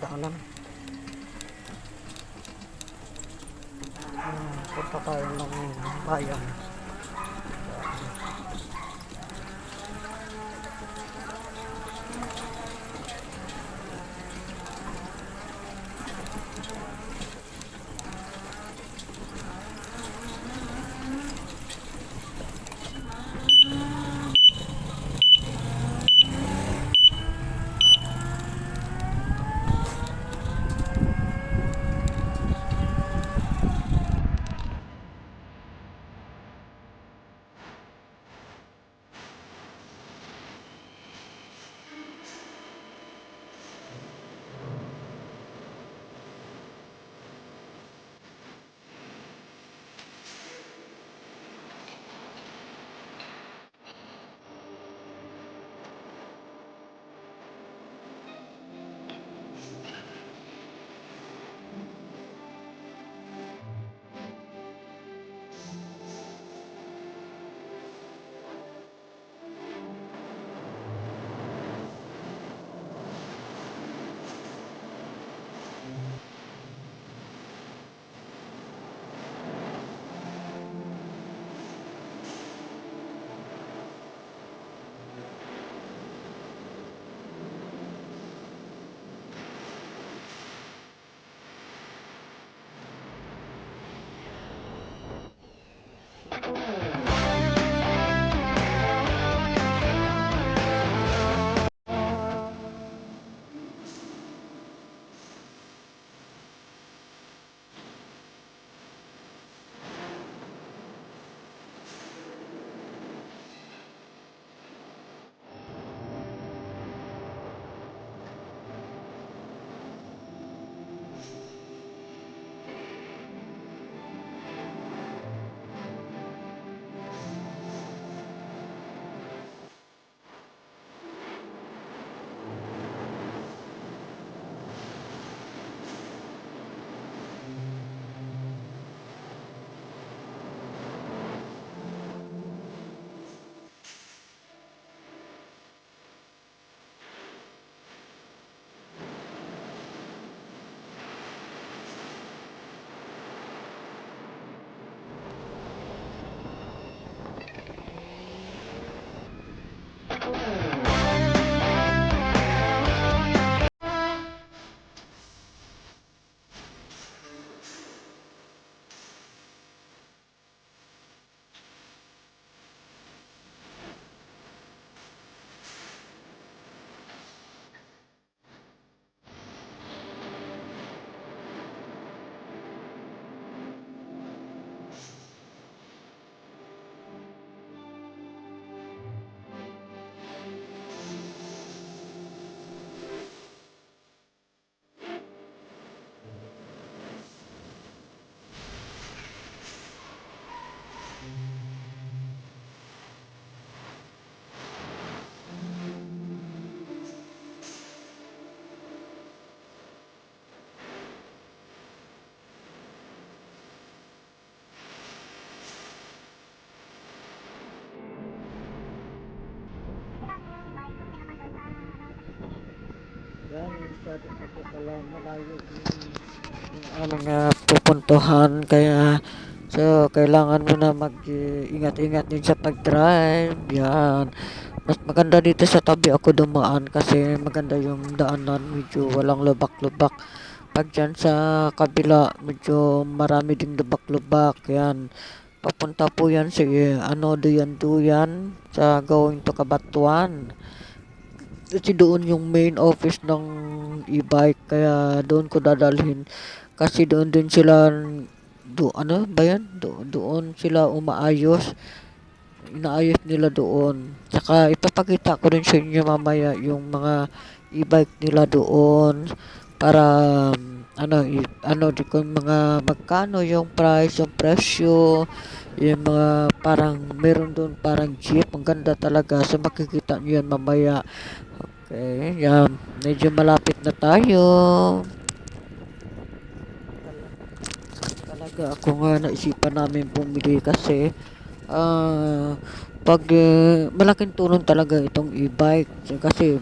daanan. Punta tayo ng bayan. Yan, masyado ako pala malayo yung aming pupuntuhan, kaya so kailangan mo na mag-ingat-ingat din sa pag-drive. Yan, mas maganda dito sa tabi ako dumaan kasi maganda yung daanan, medyo walang lubak-lubak. Pag dyan sa kabila medyo marami ding lubak-lubak. Yan, papunta po yan sa Duyan sa going to Cabanatuan. Kasi doon yung main office ng e-bike, kaya doon ko dadalhin kasi doon din sila ano ba yan, doon sila inaayos nila doon. Saka ipapakita ko rin sa inyo mamaya yung mga e-bike nila doon para di ko mga magkano yung yung presyo, yung mga parang meron doon parang jeep, ang ganda talaga, so makikita nyo yan mamaya. Okay, yan. Medyo malapit na tayo. Talaga ako nga naisipan namin bumili kasi pag malaking tulong talaga itong e-bike kasi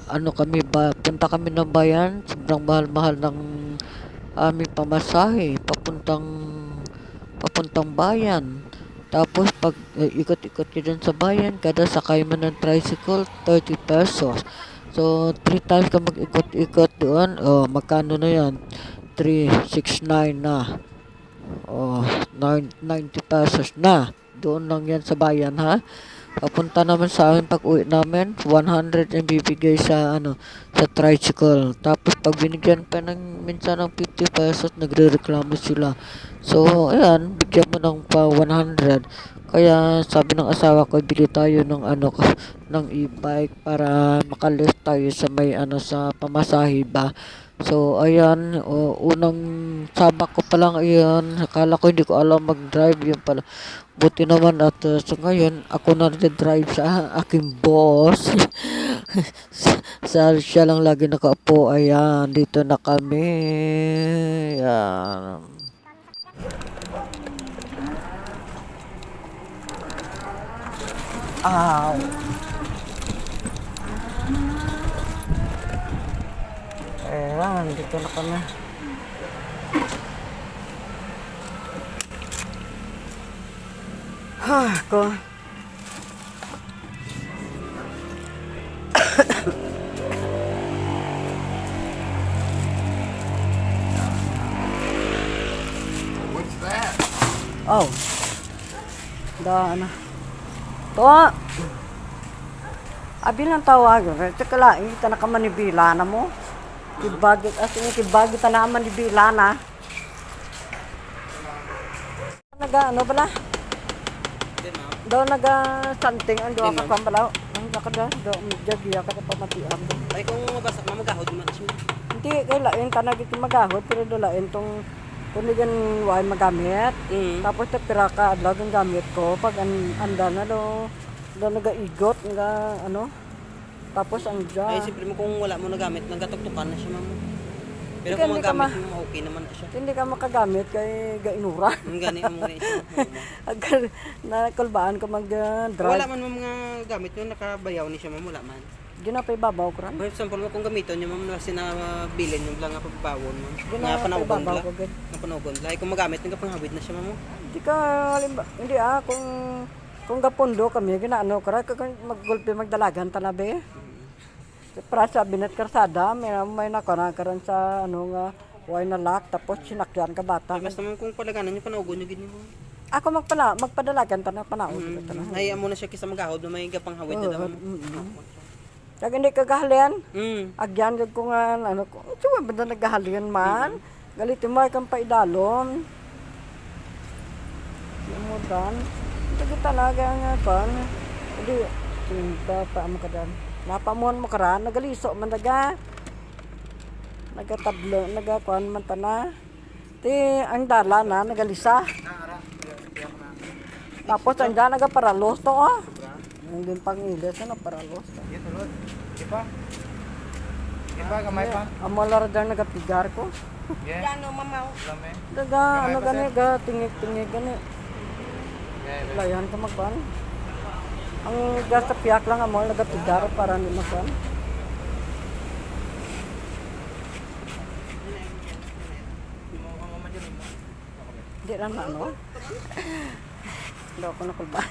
ano kami ba, punta kami ng bayan, sobrang mahal-mahal ng aming pamasahe papuntang bayan. Tapos pag ikot-ikot ka dyan sa bayan, kada sakay mo ng tricycle, 30 pesos. So, 3 times ka mag-ikot-ikot doon, magkano na yan? 369 na. Oh, 90 pesos na. Doon lang yan sa bayan, ha? Papunta naman sa amin pag uwi namin, 100 ang bibigay sa sa tricycle. Tapos pag binigyan pa ng minsan ng 50 pesos, nagrereklamo sila. So, ayan, bigyan mo ng pa 100. Kaya sabi ng asawa ko, bili tayo ng ng e-bike para makalis tayo sa may sa pamasahe ba. So, ayan, unang sabak ko pa lang ayan, akala ko hindi ko alam mag-drive, yun pala. Buti naman at so ngayon, ako na drive sa aking boss. Siya lang lagi nakaupo. Ayan, dito na kami. Ayan. Ow. Ayan, dito na kami. Ko. What's that? Oh. To. Abi lang tawag. Teka lang, kita na ka manibila na mo. Kibagit na manibila na. Bala? Daw something ang doon ka pambalaw. Ang kada do jagya kada pamatian. Ay kung mabasak na magahod man siya. Hindi kay lain tanag iti magahod pero do lain tong kuno gan way magamit. Tapos ta pira ka adlaw ang gamit ko pag anda na do nagaigot nga tapos ang Ay siyempre mo kung wala mo nagamit nagatuktukan na siya mamo. Pero Ika, kung hindi ka magamit mo okay naman siya. hindi ka makagamit kay gainura. Ang gani mo na siya. Agad na kulbaan ko mag-drive. Wala man mo mga gamit mo nakabayaw ni siya mamo wala man. Ginapay babaw ko ran. For example mo kung gamiton niyo mamo kasi na bilin yung lang nga pagbawon mo. Nga Ginapay panawgon babaw la. ko gid. Nga panawgon la. Ay kung magamit nga panghawid na siya mamo. Hindi ka hindi kung gapundo kami ginaano kara maggulpi magdalagan tanabe. Para sa binat karsada may nakana karon sa nga way na lock tapos sinakyan ka bata. Ay basta mo kung palaganan niyo panawgon niyo gid mo. Ako magpadalagan ta na panaog ta na. Ay amo na siya kisa maghawid na may gapanghawid na mo. Kag hindi ka gahalian. Mm. Agyan jud ko nga ko. Suwa ba na nagahalian man? Galitin mo kang paidalom. Mo dan. Ito talaga nga kon. Hindi pa mo kadan. Napamuhan mo karan nagaliso man nagatablo nagakuan man tana. Ti ang dala na nagalisa. Tapos ang dyan nagaparalos to Ang din pangilis na paralos. Iya tulod. Iba. Iba gamay pa. Amalar dyan nagapigar ko. Yeah. Ano mamaw? Lame. Gani tingig gani. Layan ka magkuan. Ang gasta piyak lang amo nagapigar para ni magkuan. Di ran Daw ko na kulba.